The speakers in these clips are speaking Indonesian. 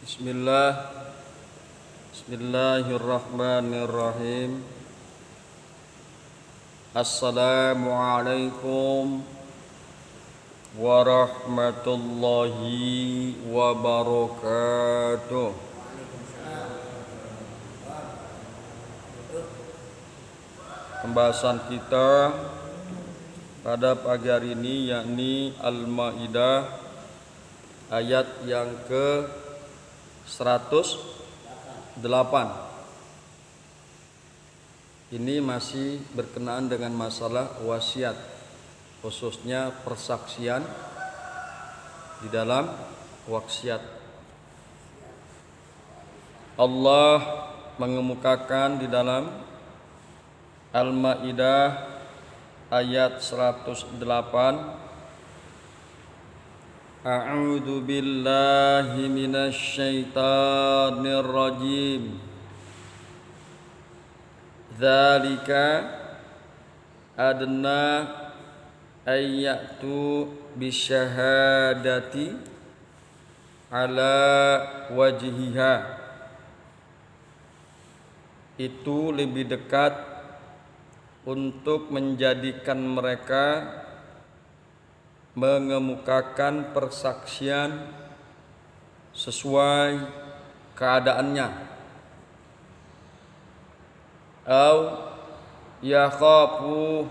Bismillahirrahmanirrahim. Assalamualaikum warahmatullahi wabarakatuh. Pembahasan kita pada pagi hari ini yakni Al-Maidah ayat yang ke 108. Ini masih berkenaan dengan masalah wasiat, khususnya persaksian di dalam wasiat. Allah mengemukakan di dalam Al-Maidah ayat 108, A'udzu billahi minasy syaithanir rajim. Dzalika adna ayyatu bisyahadati ala wajhiha. Itu lebih dekat untuk menjadikan mereka mengemukakan persaksian sesuai keadaannya. Au yakhafu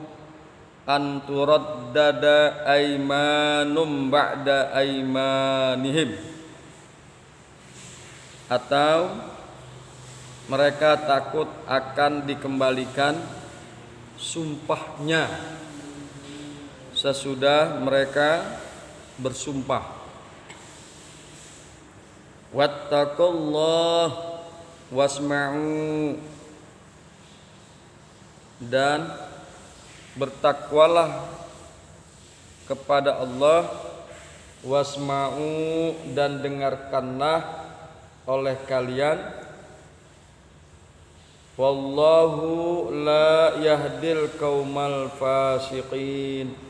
an turaddada aymanum ba'da aymanihim, atau mereka takut akan dikembalikan sumpahnya sesudah mereka bersumpah. Wattaqullah wasma'u, dan bertakwalah kepada Allah, wasma'u, dan dengarkanlah oleh kalian. Wallahu la yahdil qaumal fasiqin,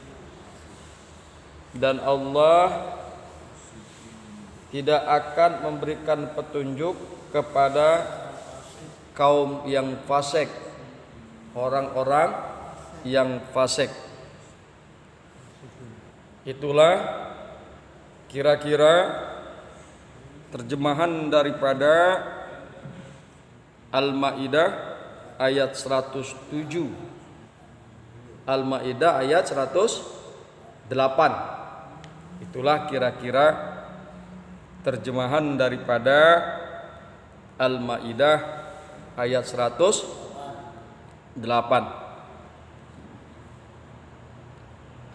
dan Allah tidak akan memberikan petunjuk kepada kaum yang fasik, orang-orang yang fasik. Itulah kira-kira terjemahan daripada Al-Maidah ayat 107. Al-Maidah ayat 108. Itulah kira-kira terjemahan daripada Al-Maidah ayat 108.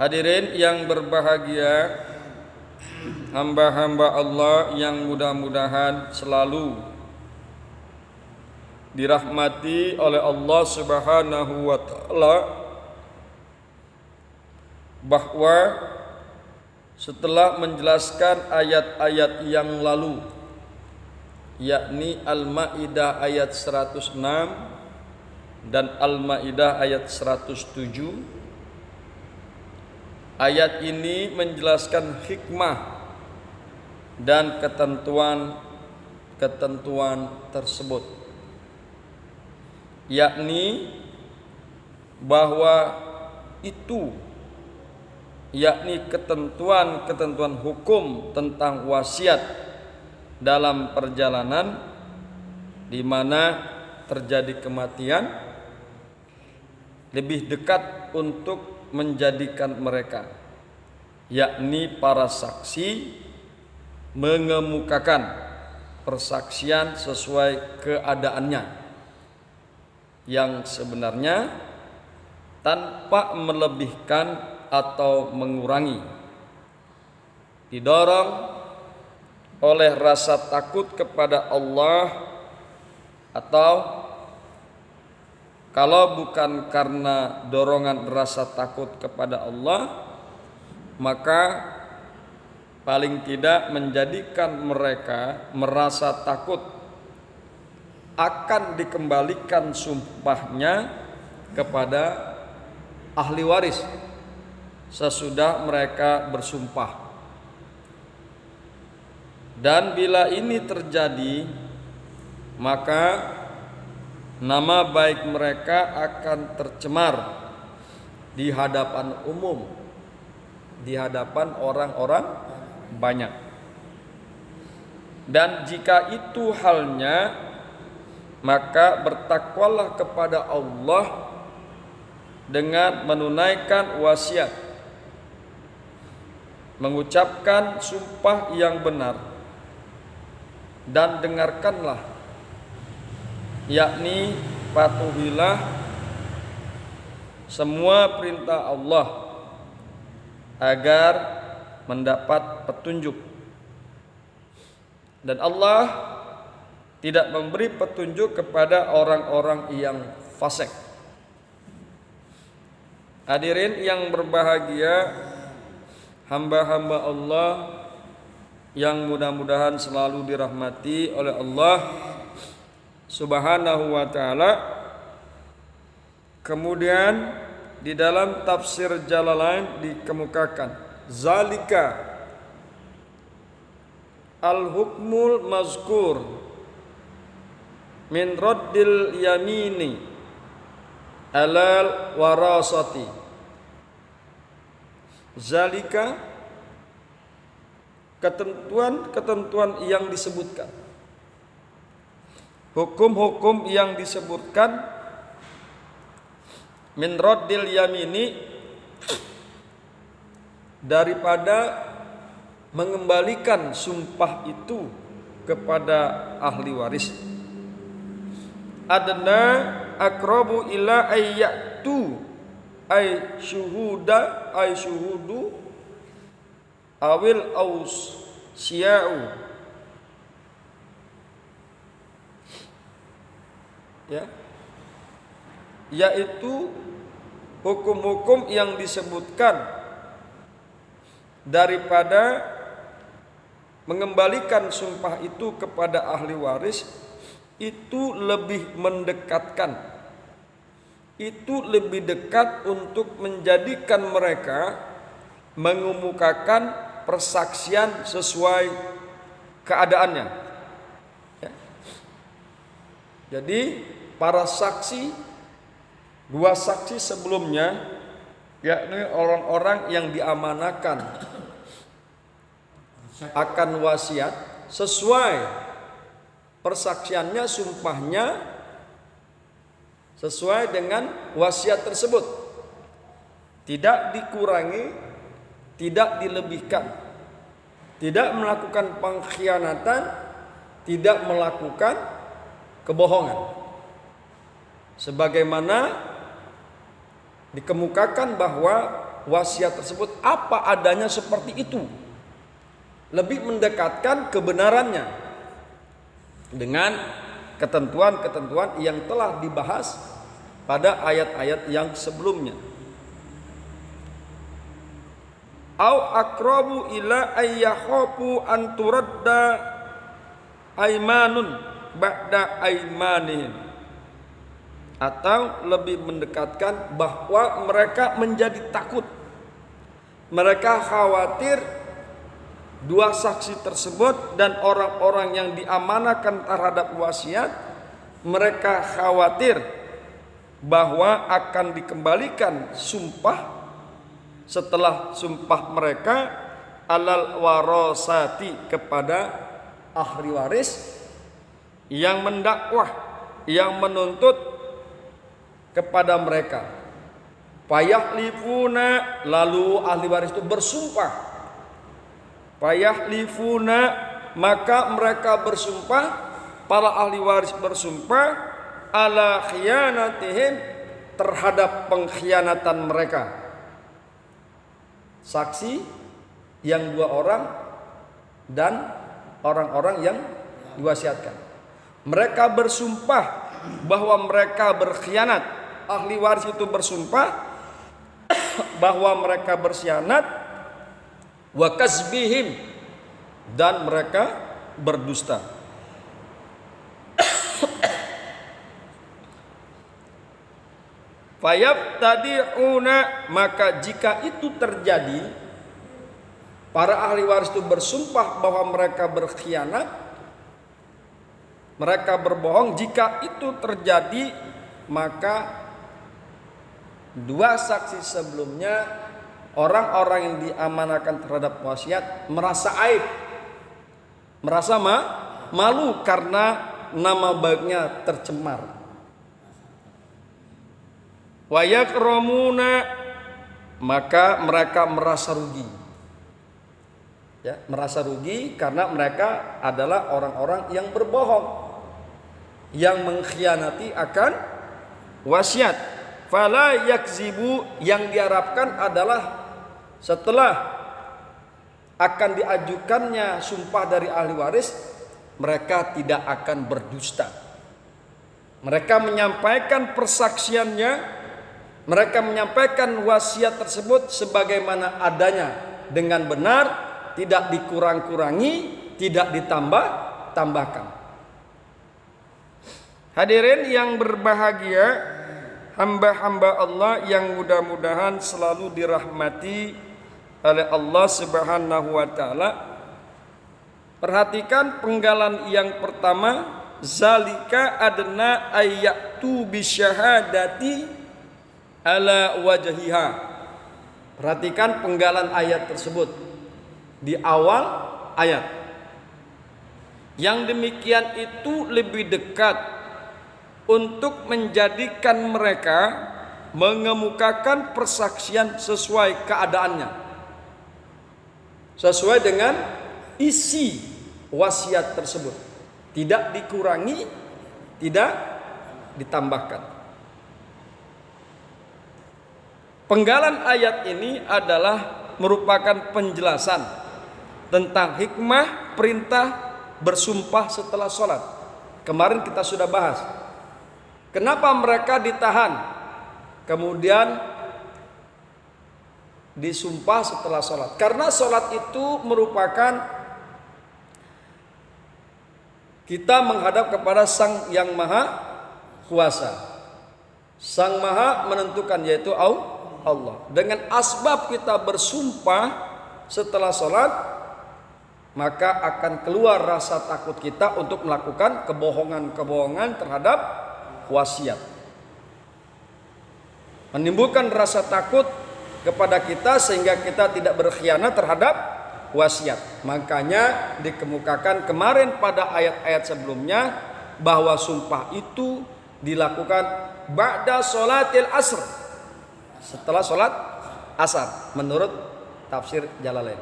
Hadirin yang berbahagia, hamba-hamba Allah yang mudah-mudahan selalu dirahmati oleh Allah Subhanahu wa taala, bahwa setelah menjelaskan ayat-ayat yang lalu, yakni Al-Maidah ayat 106 dan Al-Maidah ayat 107, ayat ini menjelaskan hikmah dan ketentuan tersebut, yakni bahwa itu yakni ketentuan hukum tentang wasiat dalam perjalanan di mana terjadi kematian lebih dekat untuk menjadikan mereka, yakni para saksi, mengemukakan persaksian sesuai keadaannya yang sebenarnya tanpa melebihkan atau mengurangi, didorong oleh rasa takut kepada Allah, atau kalau bukan karena dorongan rasa takut kepada Allah, maka paling tidak menjadikan mereka merasa takut akan dikembalikan sumpahnya kepada ahli waris sesudah mereka bersumpah. Dan bila ini terjadi, maka nama baik mereka akan tercemar di hadapan umum, di hadapan orang-orang banyak. Dan jika itu halnya, maka bertakwalah kepada Allah dengan menunaikan wasiat, mengucapkan sumpah yang benar, dan dengarkanlah, yakni patuhilah semua perintah Allah agar mendapat petunjuk. Dan Allah tidak memberi petunjuk kepada orang-orang yang fasik. Hadirin yang berbahagia, hamba-hamba Allah yang mudah-mudahan selalu dirahmati oleh Allah Subhanahu wa ta'ala. Kemudian di dalam tafsir Jalalain dikemukakan, zalika al-hukmul mazkur min raddil yamini alal warasati. Zalika, ketentuan-ketentuan yang disebutkan, hukum-hukum yang disebutkan, min raddil yamini, daripada mengembalikan sumpah itu kepada ahli waris. Adna akrabu ila ayyatu ay syuhudu awil aus sya'u, ya, yaitu hukum-hukum yang disebutkan daripada mengembalikan sumpah itu kepada ahli waris, itu lebih mendekatkan, itu lebih dekat untuk menjadikan mereka mengemukakan persaksian sesuai keadaannya, ya. Jadi para saksi, dua saksi sebelumnya, yakni orang-orang yang diamanakan akan wasiat, sesuai persaksiannya, sumpahnya sesuai dengan wasiat tersebut, tidak dikurangi, tidak dilebihkan, tidak melakukan pengkhianatan, tidak melakukan kebohongan, sebagaimana dikemukakan bahwa wasiat tersebut apa adanya seperti itu, lebih mendekatkan kebenarannya dengan ketentuan-ketentuan yang telah dibahas pada ayat-ayat yang sebelumnya. Au aqrabu ila ayyakhafu an turadda aymanun ba'da aymanihim, atau lebih mendekatkan bahwa mereka menjadi takut, mereka khawatir dua saksi tersebut dan orang-orang yang diamanakan terhadap wasiat, mereka khawatir bahwa akan dikembalikan sumpah setelah sumpah mereka alal warasati, kepada ahli waris yang mendakwah, yang menuntut kepada mereka. Fayahlifuna, lalu ahli waris itu bersumpah. Fayahlifuna, maka mereka bersumpah, para ahli waris bersumpah, ala khiyanatihim, terhadap pengkhianatan mereka. Saksi yang dua orang dan orang-orang yang diwasiatkan, mereka bersumpah bahwa mereka berkhianat. Ahli waris itu bersumpah bahwa mereka berkhianat, wa kasbihim, dan mereka berdusta. Fayabtadi'una, maka jika itu terjadi, para ahli waris itu bersumpah bahwa mereka berkhianat, mereka berbohong, jika itu terjadi maka dua saksi sebelumnya, orang-orang yang diamanahkan terhadap wasiat merasa aib, merasa malu karena nama baiknya tercemar. Wa yakromuna, maka mereka merasa rugi. Ya, merasa rugi karena mereka adalah orang-orang yang berbohong, yang mengkhianati akan wasiat. Fala yakzibu, yang diharapkan adalah setelah akan diajukannya sumpah dari ahli waris, mereka tidak akan berdusta. Mereka menyampaikan persaksiannya, mereka menyampaikan wasiat tersebut sebagaimana adanya dengan benar, tidak dikurang-kurangi, tidak ditambah-tambahkan. Hadirin yang berbahagia, hamba-hamba Allah yang mudah-mudahan selalu dirahmati oleh Allah Subhanahu wa taala. Perhatikan penggalan yang pertama, zalika adna ayyatu bisyahadati ala wajhiha. Perhatikan penggalan ayat tersebut di awal ayat. Yang demikian itu lebih dekat untuk menjadikan mereka mengemukakan persaksian sesuai keadaannya, sesuai dengan isi wasiat tersebut, tidak dikurangi, tidak ditambahkan. Penggalan ayat ini adalah merupakan penjelasan tentang hikmah perintah bersumpah setelah sholat. Kemarin kita sudah bahas kenapa mereka ditahan, kemudian disumpah setelah sholat. Karena sholat itu merupakan kita menghadap kepada Sang yang Maha Kuasa. Sang Maha menentukan, yaitu Allah. Dengan asbab kita bersumpah setelah sholat, maka akan keluar rasa takut kita untuk melakukan kebohongan-kebohongan terhadap wasiat. Menimbulkan rasa takut kepada kita sehingga kita tidak berkhianat terhadap wasiat. Makanya dikemukakan kemarin pada ayat-ayat sebelumnya bahwa sumpah itu dilakukan ba'da sholatil asr, setelah sholat asar, menurut tafsir Jalalain.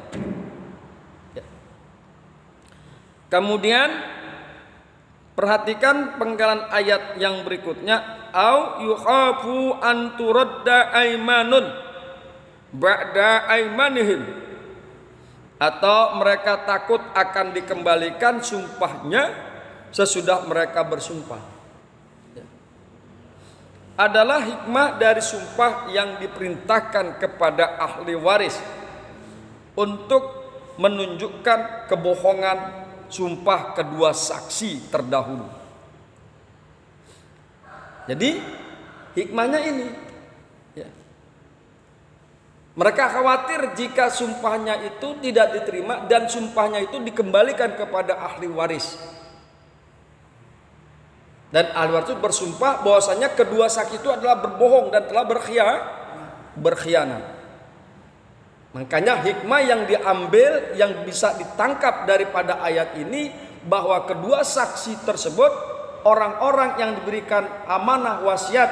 Ya. Kemudian perhatikan penggalan ayat yang berikutnya, au yukhafu an turadda aimanun ba'da aimanihim, atau mereka takut akan dikembalikan sumpahnya sesudah mereka bersumpah. Adalah hikmah dari sumpah yang diperintahkan kepada ahli waris untuk menunjukkan kebohongan sumpah kedua saksi terdahulu. Jadi hikmahnya ini, ya. Mereka khawatir jika sumpahnya itu tidak diterima dan sumpahnya itu dikembalikan kepada ahli waris. Dan ahli waris itu bersumpah bahwasanya kedua saksi itu adalah berbohong dan telah berkhianat. Makanya hikmah yang diambil, yang bisa ditangkap daripada ayat ini, bahwa kedua saksi tersebut orang-orang yang diberikan amanah wasiat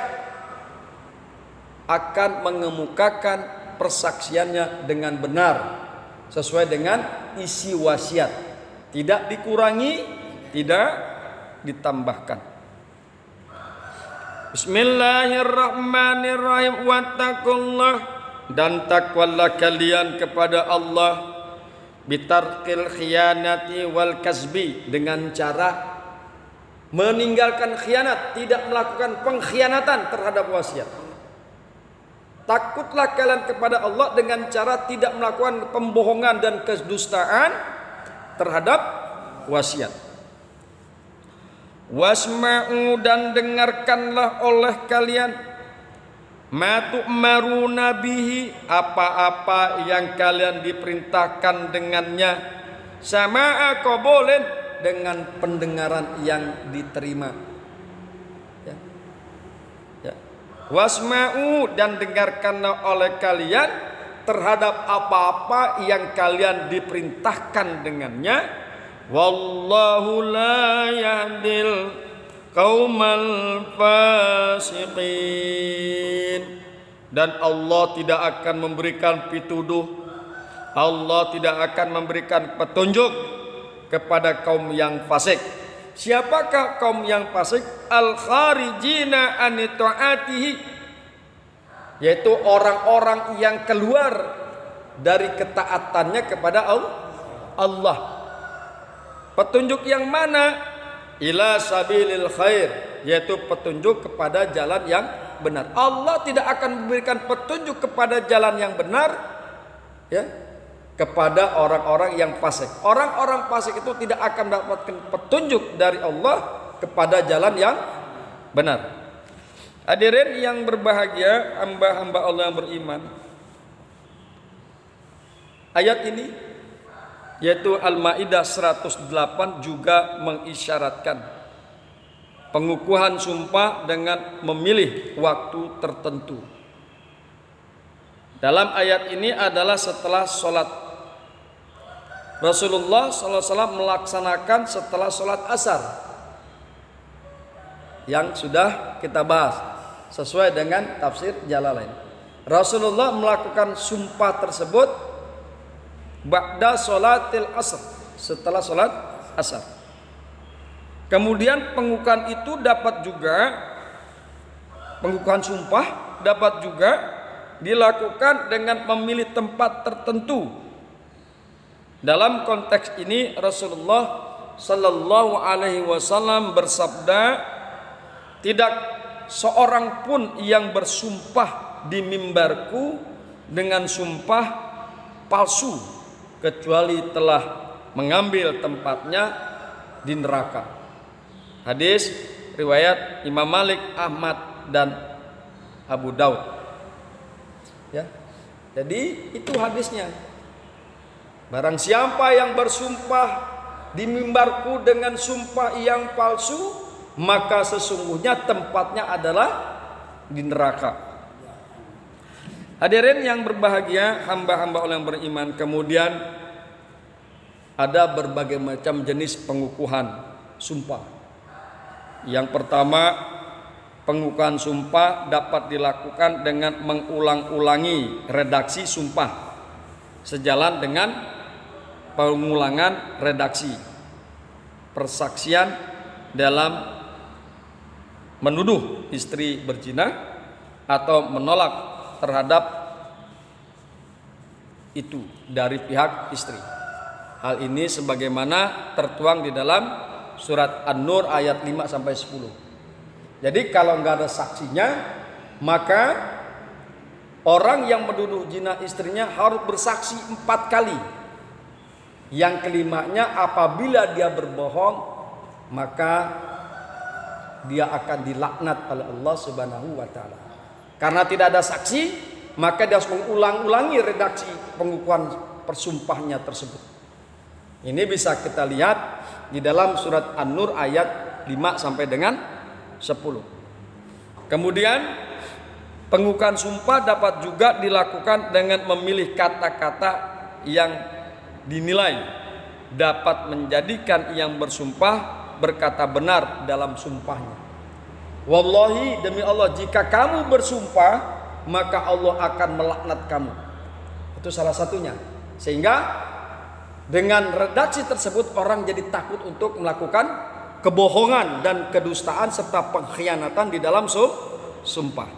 akan mengemukakan persaksiannya dengan benar sesuai dengan isi wasiat, tidak dikurangi, tidak ditambahkan. Bismillahirrahmanirrahim. Wattaqullah, dan takwalah kalian kepada Allah, bitarqil khiyanati wal kasbi, dengan cara meninggalkan khianat, tidak melakukan pengkhianatan terhadap wasiat. Takutlah kalian kepada Allah dengan cara tidak melakukan pembohongan dan kedustaan terhadap wasiat. Wasma'u, dan dengarkanlah oleh kalian ma tu'maruna bihi, apa-apa yang kalian diperintahkan dengannya, sama'a qabulin, dengan pendengaran yang diterima, ya. Ya. Wasma'u, dan dengarkanlah oleh kalian terhadap apa-apa yang kalian diperintahkan dengannya. Wallahu la yahdil qaumal fasiqin, dan Allah tidak akan memberikan pituduh, Allah tidak akan memberikan petunjuk kepada kaum yang fasik. Siapakah kaum yang fasik? Al-kharijina an ta'atihi, yaitu orang-orang yang keluar dari ketaatannya kepada Allah. Petunjuk yang mana? Ila sabilil khair, yaitu petunjuk kepada jalan yang benar. Allah tidak akan memberikan petunjuk kepada jalan yang benar, ya, kepada orang-orang yang fasik. Orang-orang fasik itu tidak akan mendapatkan petunjuk dari Allah kepada jalan yang benar. Hadirin yang berbahagia, hamba-hamba Allah yang beriman, ayat ini yaitu Al-Maidah 108 juga mengisyaratkan pengukuhan sumpah dengan memilih waktu tertentu. Dalam ayat ini adalah setelah sholat. Rasulullah SAW melaksanakan setelah sholat asar, yang sudah kita bahas sesuai dengan tafsir Jalalain. Rasulullah melakukan sumpah tersebut ba'da sholatil asr, setelah sholat asar. Kemudian pengukuhan itu dapat juga, pengukuhan sumpah dapat juga dilakukan dengan memilih tempat tertentu. Dalam konteks ini Rasulullah Sallallahu Alaihi Wasallam bersabda, tidak seorang pun yang bersumpah di mimbarku dengan sumpah palsu kecuali telah mengambil tempatnya di neraka. Hadis riwayat Imam Malik, Ahmad, dan Abu Daud. Ya, jadi itu hadisnya. Barang siapa yang bersumpah di mimbarku dengan sumpah yang palsu, maka sesungguhnya tempatnya adalah di neraka. Hadirin yang berbahagia, hamba-hamba Allah yang beriman, kemudian ada berbagai macam jenis pengukuhan sumpah. Yang pertama, pengukuhan sumpah dapat dilakukan dengan mengulang-ulangi redaksi sumpah sejalan dengan pengulangan redaksi persaksian dalam menuduh istri berzina atau menolak terhadap itu dari pihak istri. Hal ini sebagaimana tertuang di dalam surat An-Nur ayat 5 sampai 10. Jadi kalau nggak ada saksinya, maka orang yang menuduh zina istrinya harus bersaksi 4 kali. Yang kelimanya, apabila dia berbohong, maka dia akan dilaknat oleh Allah Subhanahu wa taala. Karena tidak ada saksi, maka dia harus mengulang-ulangi redaksi pengukuhan persumpahnya tersebut. Ini bisa kita lihat di dalam surat An-Nur ayat 5 sampai dengan 10. Kemudian pengukuhan sumpah dapat juga dilakukan dengan memilih kata-kata yang dinilai dapat menjadikan yang bersumpah berkata benar dalam sumpahnya. Wallahi, demi Allah, jika kamu bersumpah, maka Allah akan melaknat kamu. Itu salah satunya. Sehingga dengan redaksi tersebut orang jadi takut untuk melakukan kebohongan dan kedustaan serta pengkhianatan di dalam sumpah.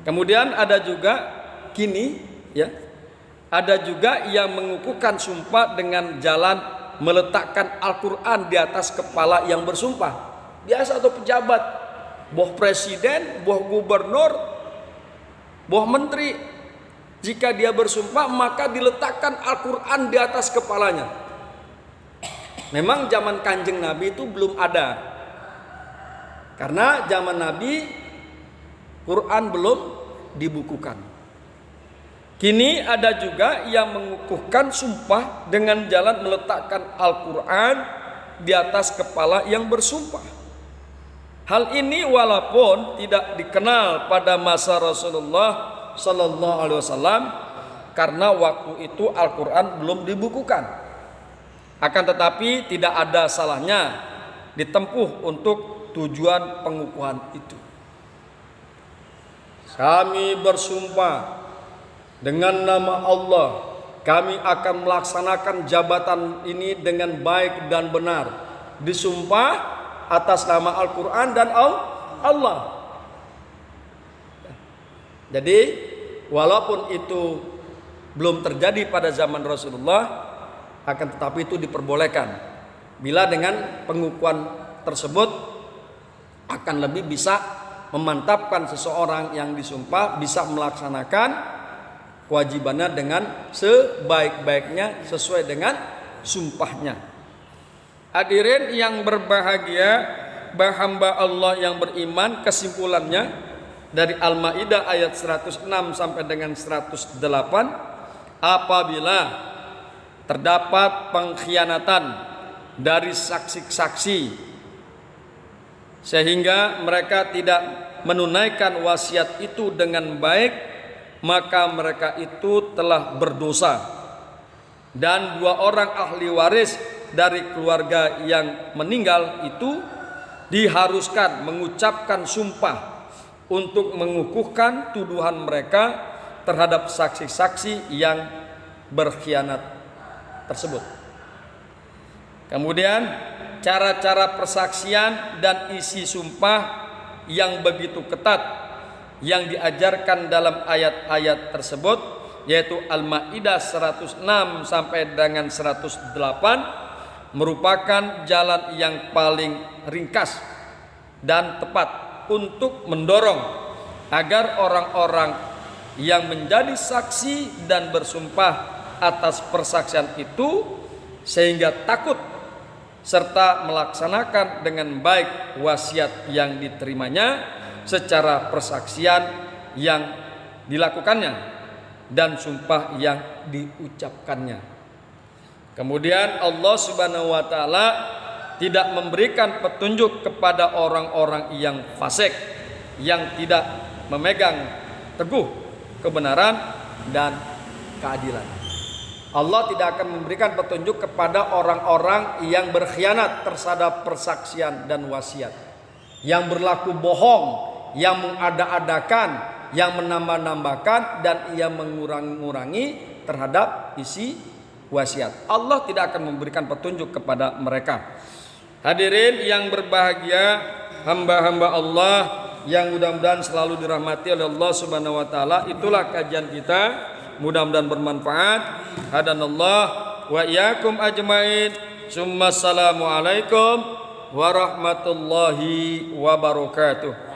Kemudian ada juga ada juga yang mengukuhkan sumpah dengan jalan meletakkan Al-Quran di atas kepala yang bersumpah. Biasa atau pejabat, boh presiden, boh gubernur, boh menteri, jika dia bersumpah maka diletakkan Al-Quran di atas kepalanya. Memang zaman Kanjeng Nabi itu belum ada, karena zaman Nabi Quran belum dibukukan. Kini ada juga yang mengukuhkan sumpah dengan jalan meletakkan Al-Quran di atas kepala yang bersumpah. Hal ini walaupun tidak dikenal pada masa Rasulullah Sallallahu Alaihi Wasallam, karena waktu itu Al-Quran belum dibukukan. Akan tetapi tidak ada salahnya ditempuh untuk tujuan pengukuhan itu. Kami bersumpah dengan nama Allah, kami akan melaksanakan jabatan ini dengan baik dan benar. Disumpah atas nama Al-Quran dan Allah. Jadi walaupun itu belum terjadi pada zaman Rasulullah, akan tetapi itu diperbolehkan. Bila dengan pengukuhan tersebut akan lebih bisa memantapkan seseorang yang disumpah bisa melaksanakan kewajibannya dengan sebaik-baiknya sesuai dengan sumpahnya. Hadirin yang berbahagia, hamba Allah yang beriman, kesimpulannya dari Al-Maidah ayat 106 sampai dengan 108, apabila terdapat pengkhianatan dari saksi-saksi sehingga mereka tidak menunaikan wasiat itu dengan baik, maka mereka itu telah berdosa. Dan 2 orang ahli waris dari keluarga yang meninggal itu diharuskan mengucapkan sumpah untuk mengukuhkan tuduhan mereka terhadap saksi-saksi yang berkhianat tersebut. Kemudian cara-cara persaksian dan isi sumpah yang begitu ketat yang diajarkan dalam ayat-ayat tersebut, yaitu Al-Maidah 106 sampai dengan 108, merupakan jalan yang paling ringkas dan tepat untuk mendorong agar orang-orang yang menjadi saksi dan bersumpah atas persaksian itu sehingga takut serta melaksanakan dengan baik wasiat yang diterimanya secara persaksian yang dilakukannya dan sumpah yang diucapkannya. Kemudian Allah Subhanahu wa taala tidak memberikan petunjuk kepada orang-orang yang fasik, yang tidak memegang teguh kebenaran dan keadilan. Allah tidak akan memberikan petunjuk kepada orang-orang yang berkhianat terhadap persaksian dan wasiat, yang berlaku bohong, yang mengada-adakan, yang menambah-nambahkan, dan yang mengurangi terhadap isi wasiat. Allah tidak akan memberikan petunjuk kepada mereka. Hadirin yang berbahagia, hamba-hamba Allah yang mudah-mudahan selalu dirahmati oleh Allah Subhanahu wa taala, itulah kajian kita, mudah-mudahan bermanfaat. Hadanallah wa iyyakum ajmain. Assalamualaikum warahmatullahi wabarakatuh.